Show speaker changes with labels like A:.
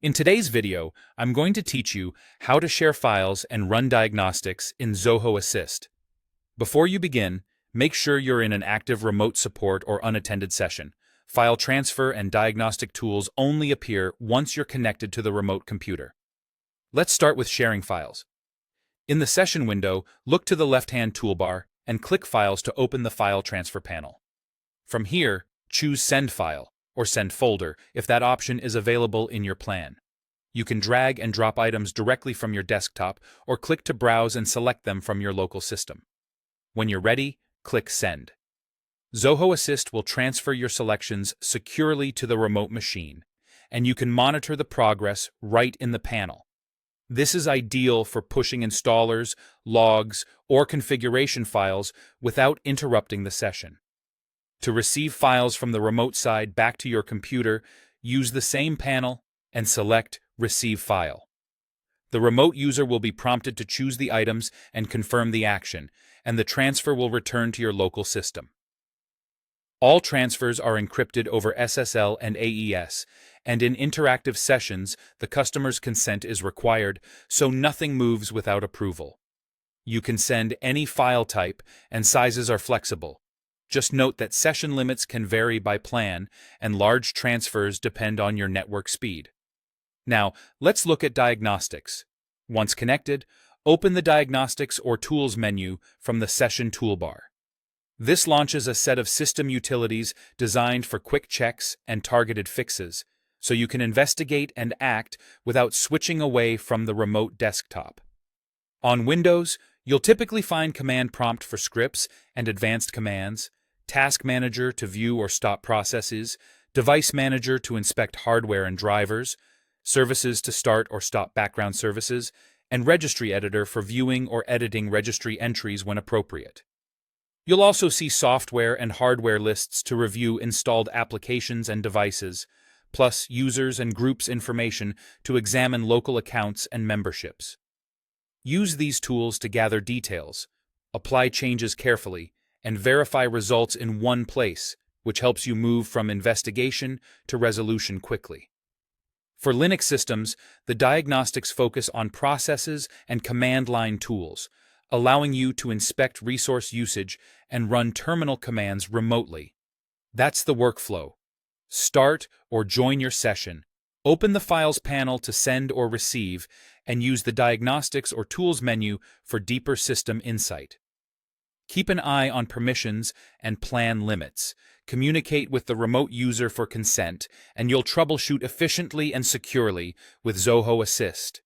A: In today's video, I'm going to teach you how to share files and run diagnostics in Zoho Assist. Before you begin, make sure you're in an active remote support or unattended session. File transfer and diagnostic tools only appear once you're connected to the remote computer. Let's start with sharing files. In the session window, look to the left-hand toolbar and click Files to open the File Transfer panel. From here, choose Send File or Send Folder if that option is available in your plan. You can drag and drop items directly from your desktop or click to browse and select them from your local system. When you're ready, click Send. Zoho Assist will transfer your selections securely to the remote machine, and you can monitor the progress right in the panel. This is ideal for pushing installers, logs, or configuration files without interrupting the session. To receive files from the remote side back to your computer, use the same panel and select Receive File. The remote user will be prompted to choose the items and confirm the action, and the transfer will return to your local system. All transfers are encrypted over SSL and AES, and in interactive sessions, the customer's consent is required, so nothing moves without approval. You can send any file type, and sizes are flexible. Just note that session limits can vary by plan, and large transfers depend on your network speed. Now, let's look at Diagnostics. Once connected, open the Diagnostics or Tools menu from the Session toolbar. This launches a set of system utilities designed for quick checks and targeted fixes, so you can investigate and act without switching away from the remote desktop. On Windows, you'll typically find Command Prompt for scripts and advanced commands, Task Manager to view or stop processes, Device Manager to inspect hardware and drivers, Services to start or stop background services, and Registry Editor for viewing or editing registry entries when appropriate. You'll also see software and hardware lists to review installed applications and devices, plus users and groups information to examine local accounts and memberships. Use these tools to gather details, apply changes carefully, and verify results in one place, which helps you move from investigation to resolution quickly. For Linux systems, the diagnostics focus on processes and command line tools, allowing you to inspect resource usage and run terminal commands remotely. That's the workflow. Start or join your session, open the Files panel to send or receive, and use the Diagnostics or Tools menu for deeper system insight. Keep an eye on permissions and plan limits. Communicate with the remote user for consent, and you'll troubleshoot efficiently and securely with Zoho Assist.